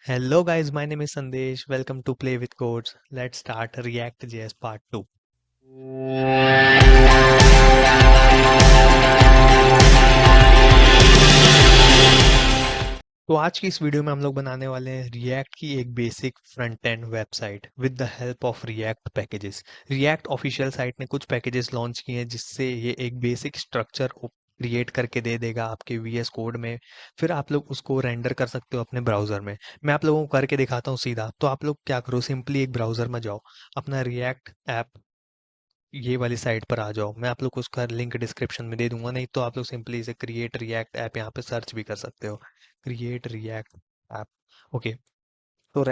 Hello guys, my name is Sandesh. Welcome to Play with Codes. Let's start React.js Part 2. तो आज की इस video में हम लोग बनाने वाले हैं रिएक्ट की एक basic front end website with the help of react packages. React official site ने कुछ पैकेजेस लॉन्च किए हैं जिससे ये एक बेसिक स्ट्रक्चर क्रिएट करके दे देगा आपके वीएस कोड में। फिर आप लोग उसको रेंडर कर सकते हो अपने ब्राउजर में। मैं आप लोगों को करके दिखाता हूँ सीधा। तो आप लोग क्या करो, सिंपली एक ब्राउजर में जाओ, अपना रिएक्ट ऐप ये वाली साइट पर आ जाओ। मैं आप लोग को उसका लिंक डिस्क्रिप्शन में दे दूंगा, नहीं तो आप लोग सिंपली इसे क्रिएट रिएक्ट ऐप यहाँ पे सर्च भी कर सकते हो। Create React app. ओके। तो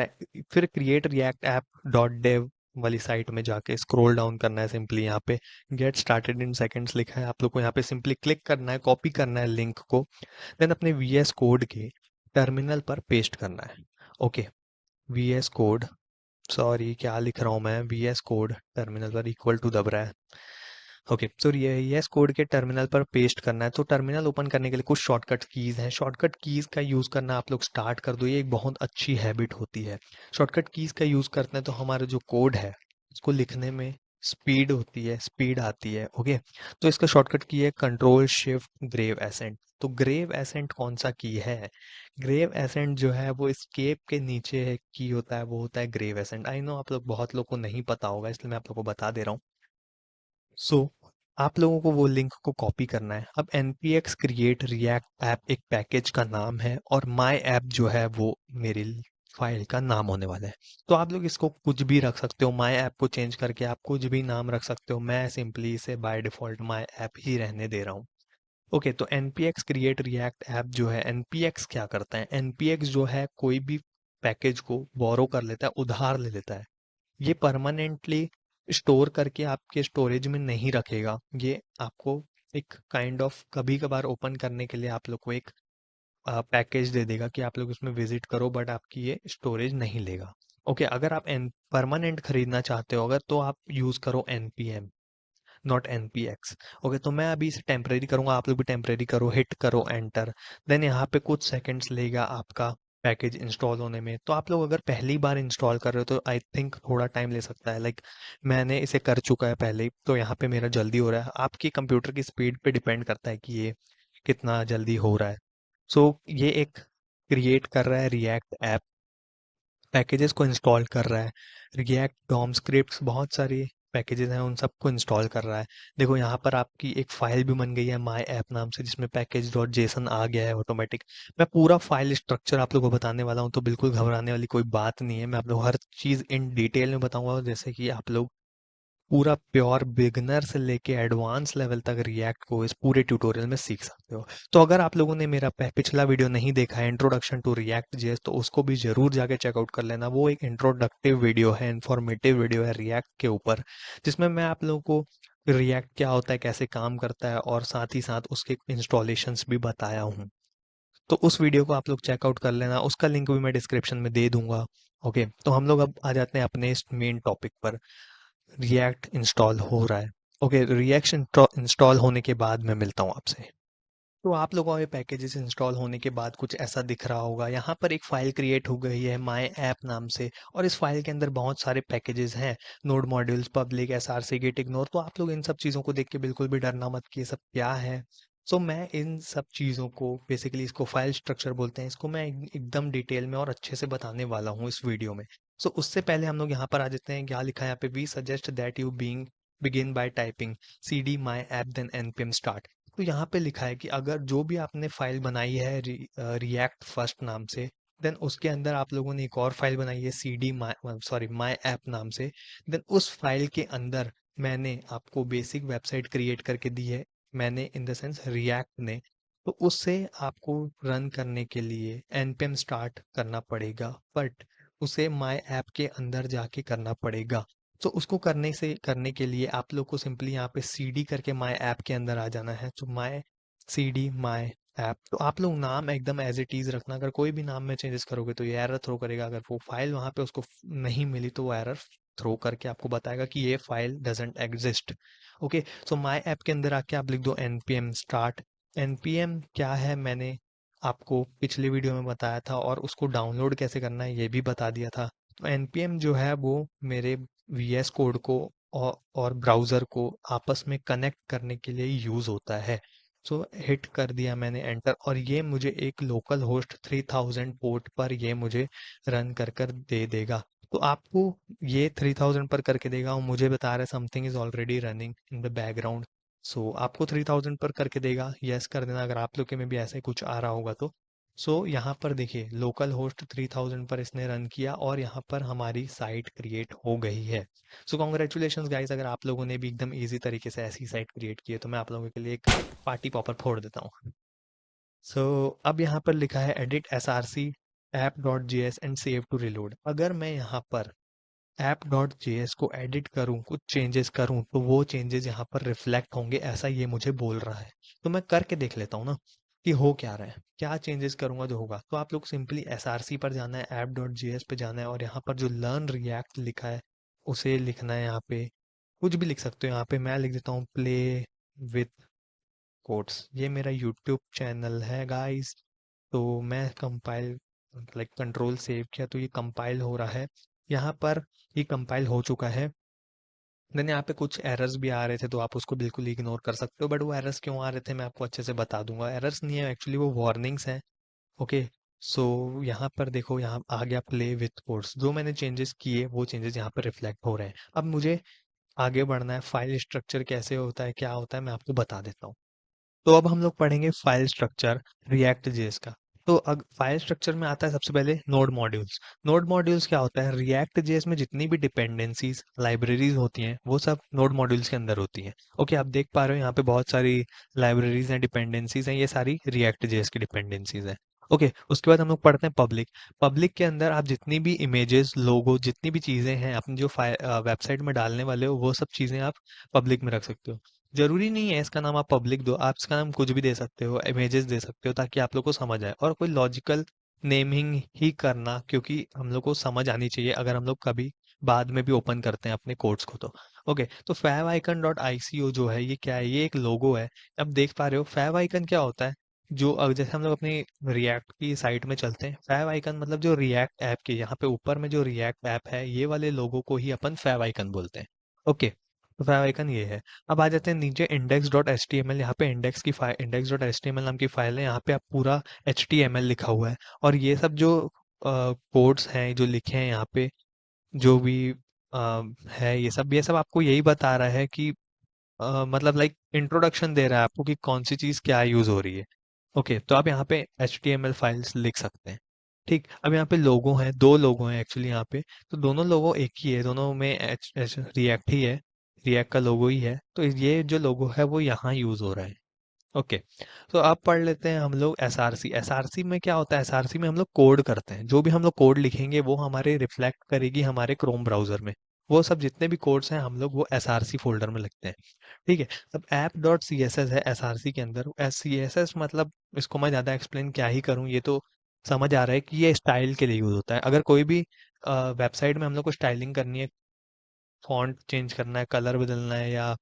फिर create React app dot dev वाली साइट में जाके स्क्रॉल डाउन करना है। सिंपली यहाँ पे गेट स्टार्टेड इन सेकंड्स लिखा है, आप लोग को यहाँ पे सिंपली क्लिक करना है, कॉपी करना है लिंक को, देन अपने वीएस कोड के टर्मिनल पर पेस्ट करना है। ओके। वीएस कोड, सॉरी क्या लिख रहा हूँ मैं, वीएस कोड टर्मिनल पर इक्वल टू दब रहा है। ओके, सो ये एस कोड के टर्मिनल पर पेस्ट करना है। तो टर्मिनल ओपन करने के लिए कुछ शॉर्टकट कीज हैं। शॉर्टकट कीज का यूज करना आप लोग स्टार्ट कर दो, ये एक बहुत अच्छी हैबिट होती है। शॉर्टकट कीज का यूज करते हैं तो हमारा जो कोड है उसको लिखने में स्पीड होती है, स्पीड आती है। ओके। तो इसका शॉर्टकट की है कंट्रोल शिफ्ट ग्रेव एसेंट। तो ग्रेव एसेंट कौन सा की है? ग्रेव एसेंट जो है वो स्केप के नीचे की होता है, वो होता है ग्रेव एसेंट। आई नो आप लोग, बहुत लोग को नहीं पता होगा, इसलिए मैं आप लोग को बता दे रहा हूँ। सो आप लोगों को वो लिंक को कॉपी करना है। अब npx क्रिएट रिएक्ट ऐप एक पैकेज का नाम है और माई ऐप जो है वो मेरी फाइल का नाम होने वाला है। तो आप लोग इसको कुछ भी रख सकते हो, माई ऐप को चेंज करके आप कुछ भी नाम रख सकते हो। मैं सिंपली इसे बाय डिफॉल्ट माई ऐप ही रहने दे रहा हूँ। ओके। तो npx क्रिएट रिएक्ट ऐप जो है, npx क्या करता है? npx जो है कोई भी पैकेज को बोरो कर लेता है, उधार ले लेता है। ये परमानेंटली स्टोर करके आपके स्टोरेज में नहीं रखेगा। ये आपको एक काइंड ऑफ कभी कभार ओपन करने के लिए आप लोग को एक पैकेज दे देगा कि आप लोग उसमें विजिट करो, बट आपकी ये स्टोरेज नहीं लेगा। ओके। अगर आप एन परमानेंट खरीदना चाहते हो अगर, तो आप यूज करो npm, नॉट npx। ओके। तो मैं अभी इसे टेम्परेरी करूंगा, आप लोग भी टेम्परेरी करो, हिट करो एंटर। देन यहाँ पे कुछ सेकंड्स लेगा आपका पैकेज इंस्टॉल होने में। तो आप लोग अगर पहली बार इंस्टॉल कर रहे हो तो आई थिंक थोड़ा टाइम ले सकता है। लाइक मैंने इसे कर चुका है पहले ही, तो यहाँ पे मेरा जल्दी हो रहा है। आपकी कंप्यूटर की स्पीड पे डिपेंड करता है कि ये कितना जल्दी हो रहा है। सो ये एक क्रिएट कर रहा है रिएक्ट ऐप, पैकेजेस को इंस्टॉल कर रहा है। रिएक्ट डॉम स्क्रिप्ट्स, बहुत सारी पैकेजेस हैं, उन सबको इंस्टॉल कर रहा है। देखो यहाँ पर आपकी एक फाइल भी बन गई है माई ऐप नाम से, जिसमें पैकेज डॉट जेसन आ गया है ऑटोमेटिक। मैं पूरा फाइल स्ट्रक्चर आप लोगों को बताने वाला हूँ, तो बिल्कुल घबराने वाली कोई बात नहीं है। मैं आप लोग हर चीज़ इन डिटेल में बताऊंगा, जैसे कि आप लोग पूरा प्योर बिगनर से लेके एडवांस लेवल तक रिएक्ट को इस पूरे ट्यूटोरियल में सीख सकते हो। तो अगर आप लोगों ने मेरा पिछला वीडियो नहीं देखा है, इंट्रोडक्शन टू रिएक्ट जेएस, तो उसको भी जरूर जाके चेकआउट कर लेना। वो एक इंट्रोडक्टिव वीडियो है, इंफॉर्मेटिव वीडियो है रिएक्ट के ऊपर, जिसमें मैं आप लोगों को रिएक्ट क्या होता है, कैसे काम करता है, और साथ ही साथ उसके इंस्टॉलेशंस भी बताया हूँ। तो उस वीडियो को आप लोग चेकआउट कर लेना, उसका लिंक भी मैं डिस्क्रिप्शन में दे दूंगा। ओके। तो हम लोग अब आ जाते हैं अपने इस मेन टॉपिक पर। रिएक्ट इंस्टॉल हो रहा है। ओके। रिएक्ट इंस्टॉल होने के बाद मैं मिलता हूँ आपसे। तो आप लोगों के पैकेजेस इंस्टॉल होने के बाद कुछ ऐसा दिख रहा होगा। यहाँ पर एक फाइल क्रिएट हो गई है माई ऐप नाम से, और इस फाइल के अंदर बहुत सारे पैकेजेस हैं, node modules, public, SRC, git ignore. तो आप लोग इन सब चीज़ों को देख के बिल्कुल भी डरना मत कि ये सब क्या है। सो मैं इन सब चीज़ों को, बेसिकली इसको फाइल स्ट्रक्चर बोलते हैं, इसको मैं एकदम डिटेल में और अच्छे से बताने वाला हूँ इस वीडियो में। सो उससे पहले हम लोग यहाँ पर आ जाते हैं। क्या लिखा है यहाँ पे? We suggest that you being begin by typing cd my app then npm start। तो यहाँ पे लिखा है कि अगर जो भी आपने फाइल बनाई है रिएक्ट फर्स्ट नाम से, देन उसके अंदर आप लोगों ने एक और फाइल बनाई है सी डी माई ऐप नाम से, देन उस फाइल के अंदर मैंने आपको बेसिक वेबसाइट क्रिएट करके दी है। मैंने इन द सेंस रिएक्ट ने। तो उससे आपको रन करने के लिए npm स्टार्ट करना पड़ेगा, बट उसे माई ऐप के अंदर जाके करना पड़ेगा। तो उसको करने के लिए आप लोग को सिंपली यहाँ पे cd करके माई ऐप के अंदर आ जाना है। तो माई cd माई ऐप। तो आप लोग नाम एकदम एज इट इज रखना। अगर कोई भी नाम में चेंजेस करोगे तो ये एरर थ्रो करेगा। अगर वो फाइल वहाँ पे उसको नहीं मिली तो वो एरर थ्रो करके आपको बताएगा कि ये file doesn't exist. Okay. So my app के अंदर आके आप लिख दो npm स्टार्ट। npm क्या है, मैंने आपको पिछली वीडियो में बताया था और उसको डाउनलोड कैसे करना है ये भी बता दिया था। तो npm जो है वो मेरे VS कोड को और ब्राउज़र को आपस में कनेक्ट करने के लिए यूज़ होता है। सो हिट कर दिया मैंने एंटर और ये मुझे एक लोकल होस्ट 3000 पोर्ट पर ये मुझे रन कर दे देगा। तो आपको ये 3000 पर करके देगा और मुझे बता रहा है something is already running in the background. So आपको 3000 पर करके देगा, यस कर देना अगर आप लोग के में भी ऐसे कुछ आ रहा होगा तो। सो यहाँ पर देखिए लोकल होस्ट 3000 पर इसने रन किया और यहाँ पर हमारी साइट क्रिएट हो गई है। सो कॉन्ग्रेचुलेशन गाइस, अगर आप लोगों ने भी एकदम इजी तरीके से ऐसी साइट क्रिएट की है तो मैं आप लोगों के लिए एक पार्टी पॉपर फोड़ देता हूँ। सो अब यहाँ पर लिखा है edit src app.js and save to reload. अगर मैं यहाँ पर app.js को एडिट करूँ, कुछ चेंजेस करूँ, तो वो चेंजेस यहाँ पर रिफ्लेक्ट होंगे, ऐसा ये मुझे बोल रहा है। तो मैं करके देख लेता हूँ ना कि हो क्या रहा है, क्या चेंजेस करूंगा जो होगा। तो आप लोग सिंपली src पर जाना है, app.js पे जाना है और यहाँ पर जो लर्न रिएक्ट लिखा है उसे लिखना है। यहाँ पे कुछ भी लिख सकते हो, यहाँ पे मैं लिख देता हूँ प्ले विथ कोड्स। ये मेरा यूट्यूब चैनल है गाइस। तो मैं कंपाइल लाइक कंट्रोल सेव किया तो ये कंपाइल हो रहा है। यहाँ पर ये कंपाइल हो चुका है। देन यहाँ पे कुछ एरर्स भी आ रहे थे तो आप उसको बिल्कुल इग्नोर कर सकते हो, बट वो एरर्स क्यों आ रहे थे मैं आपको अच्छे से बता दूंगा। एरर्स नहीं है एक्चुअली, वो वार्निंग्स हैं। ओके। सो यहाँ पर देखो, यहाँ आ गया प्ले विथ कोड्स। जो मैंने चेंजेस किए वो चेंजेस यहाँ पर रिफ्लेक्ट हो रहे हैं। अब मुझे आगे बढ़ना है, फाइल स्ट्रक्चर कैसे होता है क्या होता है मैं आपको बता देता हूँ। तो अब हम लोग पढ़ेंगे फाइल स्ट्रक्चर रिएक्ट जेएस का। तो अग फाइल स्ट्रक्चर में आता है सबसे पहले नोड मॉड्यूल्स। नोड मॉड्यूल्स क्या होता है, रिएक्ट जेएस में जितनी भी डिपेंडेंसीज लाइब्रेरीज होती हैं वो सब नोड मॉड्यूल्स के अंदर होती हैं। ओके, आप देख पा रहे हो यहाँ पे बहुत सारी लाइब्रेरीज हैं, डिपेंडेंसीज हैं, ये सारी रिएक्ट जेएस की डिपेंडेंसीज हैं। ओके, उसके बाद हम लोग पढ़ते हैं पब्लिक। पब्लिक के अंदर आप जितनी भी इमेजेस, लोगो, जितनी भी चीजें हैं अपनी जो वेबसाइट में डालने वाले हो वो सब चीजें आप पब्लिक में रख सकते हो। जरूरी नहीं है इसका नाम आप पब्लिक दो, आप इसका नाम कुछ भी दे सकते हो, इमेजेस दे सकते हो ताकि आप लोग को समझ आए। और कोई लॉजिकल नेमिंग ही करना, क्योंकि हम लोग को समझ आनी चाहिए अगर हम लोग कभी बाद में भी ओपन करते हैं अपने कोड्स को तो। ओके, तो favicon.ico जो है ये क्या है, ये एक लोगो है। अब देख पा रहे हो favicon क्या होता है। जो जैसे हम लोग अपनी रिएक्ट की साइट में चलते हैं, favicon मतलब जो रिएक्ट ऐप के यहाँ पे ऊपर में जो रिएक्ट ऐप है ये वाले लोगो को ही अपन favicon बोलते हैं। ओके, तो favicon ये है। अब आ जाते हैं नीचे index.html। यहाँ पे इंडेक्स की फाइल, index.html नाम की फाइल है, यहाँ पे आप पूरा HTML लिखा हुआ है। और ये सब जो कोड्स हैं जो लिखे हैं यहाँ पे, जो भी है ये सब आपको यही बता रहा है कि मतलब लाइक इंट्रोडक्शन दे रहा है आपको कि कौन सी चीज़ क्या यूज़ हो रही है। ओके, तो आप यहाँ पे HTML फाइल्स लिख सकते हैं। ठीक, अब यहाँ पे लोगो हैं, दो लोगो हैं एक्चुअली यहाँ पे। तो दोनों लोगो एक ही है, दोनों में रिएक्ट ही है, रिएक्ट का लोगो ही है। तो ये जो लोगो है वो यहाँ यूज़ हो रहा है। ओके, तो अब पढ़ लेते हैं हम लोग एसआरसी। एसआरसी में क्या होता है, एसआरसी में हम लोग कोड करते हैं। जो भी हम लोग कोड लिखेंगे वो हमारे रिफ्लेक्ट करेगी हमारे क्रोम ब्राउजर में। वो सब जितने भी कोड्स हैं हम लोग वो एसआरसी फोल्डर में लिखते हैं। ठीक है। अब app dot C S S है एसआरसी के अंदर। सी एस एस मतलब, इसको मैं ज़्यादा एक्सप्लेन क्या ही करूँ, ये तो समझ आ रहा है कि ये स्टाइल के लिए यूज़ होता है। अगर कोई भी वेबसाइट में हम लोग को स्टाइलिंग करनी है, फॉन्ट चेंज करना है, कलर बदलना है, या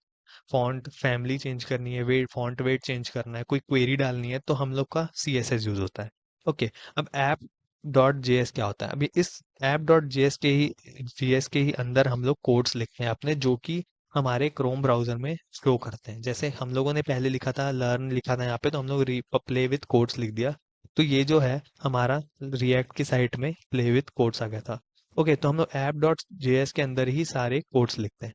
फॉन्ट फैमिली चेंज करनी है, वेट फॉन्ट वेट चेंज करना है, कोई क्वेरी डालनी है, तो हम लोग का CSS यूज होता है। ओके, अब ऐप डॉट जेएस क्या होता है। अभी इस ऐप डॉट जेएस के ही अंदर हम लोग कोड्स लिखते हैं अपने, जो कि हमारे क्रोम ब्राउजर में शो करते हैं। जैसे हम लोगों ने पहले लिखा था लर्न, लिखा था यहाँ पे, तो हम लोग प्ले विथ कोड्स लिख दिया। तो ये जो है हमारा रिएक्ट की साइट में प्ले विथ कोड्स आ गया था। ओके, तो हम लोग ऐप डॉट जेएस के अंदर ही सारे कोड्स लिखते हैं।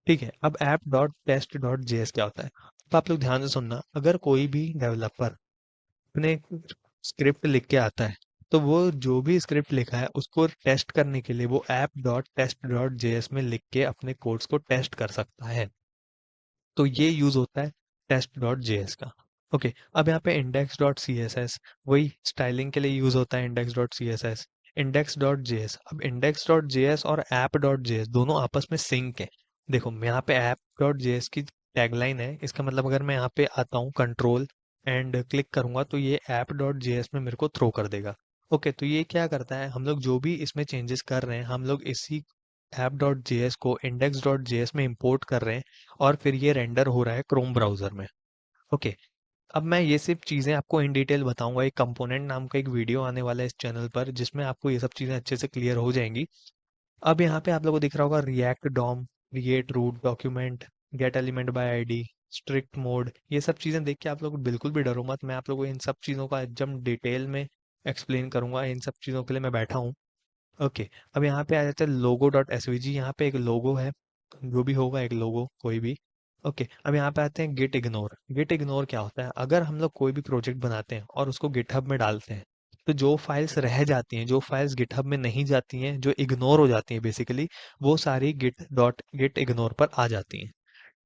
ठीक है। अब app dot test dot JS क्या होता है। अब आप लोग ध्यान से सुनना, अगर कोई भी डेवलपर अपने स्क्रिप्ट लिख के आता है तो वो जो भी स्क्रिप्ट लिखा है उसको टेस्ट करने के लिए वो app dot test dot JS में लिख के अपने कोड्स को टेस्ट कर सकता है। तो ये यूज होता है टेस्ट डॉट जेएस का। ओके, अब यहाँ पे index dot C S S, वही स्टाइलिंग के लिए यूज होता है index dot C S S. Index dot JS, अब इंडेक्स डॉट जेएस और ऐप डॉट जेएस दोनों आपस में सिंक है। देखो यहाँ पे ऐप डॉट जेएस की टैगलाइन है, इसका मतलब अगर मैं यहाँ पे आता हूँ कंट्रोल एंड क्लिक करूंगा तो ये ऐप डॉट जेएस में मेरे को थ्रो कर देगा। ओके, तो ये क्या करता है, हम लोग जो भी इसमें चेंजेस कर रहे हैं हम लोग इसी ऐप डॉट जेएस को इंडेक्स डॉट जेएस में इंपोर्ट कर रहे हैं और फिर ये रेंडर हो रहा है क्रोम ब्राउजर में। ओके, अब मैं ये सिर्फ चीज़ें आपको इन डिटेल बताऊंगा। एक कंपोनेंट नाम का एक वीडियो आने वाला है इस चैनल पर, जिसमें आपको ये सब चीज़ें अच्छे से क्लियर हो जाएंगी। अब यहाँ पे आप लोगों को दिख रहा होगा React DOM, create root, document, get element by ID, strict mode. ये सब चीज़ें देख के आप लोग बिल्कुल भी डरो मत। मैं आप लोगों को इन सब चीज़ों का एकदम डिटेल में एक्सप्लेन करूंगा। इन सब चीज़ों के लिए मैं बैठा हूँ। ओके। अब यहाँ पे आ जाता है लोगो डॉट एसवीजी। यहाँ पे एक लोगो है, जो भी होगा एक लोगो कोई भी। ओके। अब यहाँ पे आते हैं गिट इग्नोर। गिट इग्नोर क्या होता है? अगर हम लोग कोई भी प्रोजेक्ट बनाते हैं और उसको गिटहब में डालते हैं, तो जो फाइल्स रह जाती हैं, जो फाइल्स गिटहब में नहीं जाती हैं, जो इग्नोर हो जाती हैं बेसिकली, वो सारी गिट इग्नोर पर आ जाती हैं।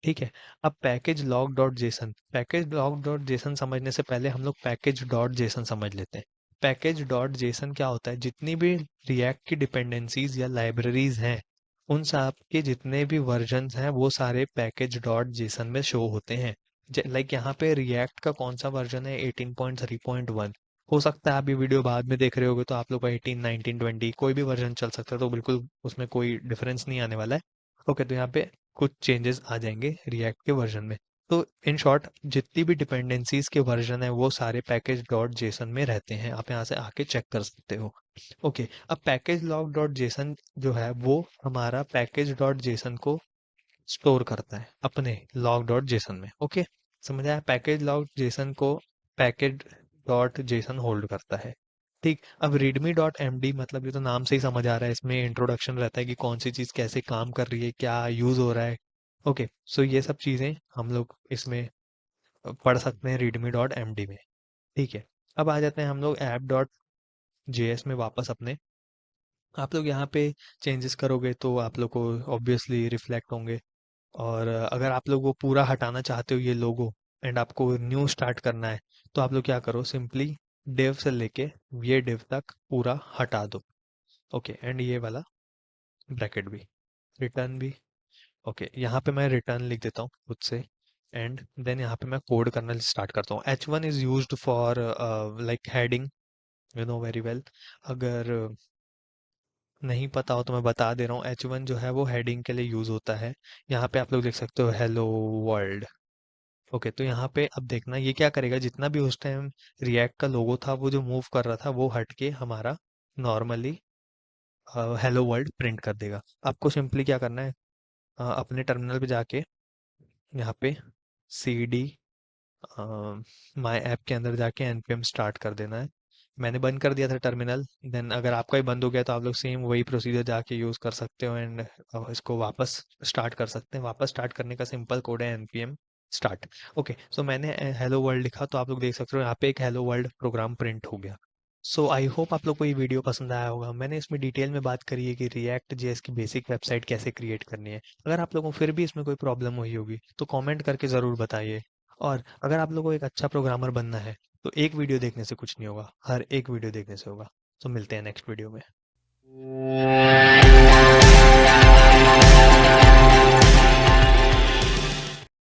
ठीक है। अब package log dot JSON, package log dot JSON समझने से पहले हम लोग पैकेज डॉट जेसन समझ लेते हैं। पैकेज डॉट जेसन क्या होता है? जितनी भी रिएक्ट की डिपेंडेंसीज या लाइब्रेरीज हैं, उन सब के जितने भी वर्जन्स हैं वो सारे पैकेज डॉट जेसन में शो होते हैं। लाइक यहाँ पे रिएक्ट का कौन सा वर्जन है? 18.3.1। हो सकता है आप ये वीडियो बाद में देख रहे होगे तो आप लोग का 18, 19, 20 कोई भी वर्जन चल सकता है, तो बिल्कुल उसमें कोई डिफरेंस नहीं आने वाला है। ओके। तो यहाँ पे कुछ चेंजेस आ जाएंगे रिएक्ट के वर्जन में। तो इन शॉर्ट जितनी भी डिपेंडेंसीज के वर्जन है वो सारे पैकेज डॉट जेसन में रहते हैं। आप यहाँ से आके चेक कर सकते हो। ओके। अब पैकेज लॉग डॉट जेसन जो है वो हमारा पैकेज डॉट जेसन को स्टोर करता है अपने लॉग डॉट जेसन में। ओके। समझ आया? पैकेज लॉग जेसन को पैकेज डॉट जेसन होल्ड करता है। ठीक। अब रीडमी डॉट एमडी, मतलब ये तो नाम से ही समझ आ रहा है, इसमें इंट्रोडक्शन रहता है कि कौन सी चीज़ कैसे काम कर रही है, क्या यूज़ हो रहा है। ओके। सो ये सब चीज़ें हम लोग इसमें पढ़ सकते हैं रीडमी डॉट एमडी में। ठीक है। अब आ जाते हैं हम लोग ऐप डॉट जेएस में वापस अपने। आप लोग यहाँ पे चेंजेस करोगे तो आप लोग को ऑब्वियसली रिफ्लेक्ट होंगे। और अगर आप लोग वो पूरा हटाना चाहते हो ये लोगो, एंड आपको न्यू स्टार्ट करना है, तो आप लोग क्या करो, सिंपली डिव से लेके ये डिव तक पूरा हटा दो। ओके। एंड ये वाला ब्रैकेट भी, रिटर्न भी। ओके। यहाँ पे मैं रिटर्न लिख देता हूँ खुद से। एंड देन यहाँ पे मैं कोड करना स्टार्ट करता हूँ। H1 is used for like heading, you know very well. अगर नहीं पता हो तो मैं बता दे रहा हूँ, H1 जो है वो हेडिंग के लिए यूज होता है। यहाँ पे आप लोग देख सकते हो हेलो वर्ल्ड। ओके। तो यहाँ पे अब देखना ये क्या करेगा, जितना भी उस टाइम रिएक्ट का लोगो था वो जो मूव कर रहा था वो हट के हमारा नॉर्मली हेलो वर्ल्ड प्रिंट कर देगा। आपको सिंपली क्या करना है, अपने टर्मिनल पे जाके यहाँ पे सी डी माई ऐप के अंदर जाके npm स्टार्ट कर देना है। मैंने बंद कर दिया था टर्मिनल। देन अगर आपका ही बंद हो गया तो आप लोग सेम वही प्रोसीजर जाके यूज़ कर सकते हो, एंड इसको वापस स्टार्ट कर सकते हैं। वापस स्टार्ट करने का सिंपल कोड है npm स्टार्ट। ओके। सो मैंने हेलो वर्ल्ड लिखा तो आप लोग देख सकते हो यहाँ पे एक हेलो वर्ल्ड प्रोग्राम प्रिंट हो गया। सो आई होप आप लोग को ये वीडियो पसंद आया होगा। मैंने इसमें डिटेल में बात करी है कि रिएक्ट जेएस की बेसिक वेबसाइट कैसे क्रिएट करनी है। अगर आप लोगों को फिर भी इसमें कोई प्रॉब्लम हुई होगी तो कमेंट करके ज़रूर बताइए। और अगर आप लोगों को एक अच्छा प्रोग्रामर बनना है तो एक वीडियो देखने से कुछ नहीं होगा, हर एक वीडियो देखने से होगा। तो मिलते हैं नेक्स्ट वीडियो में।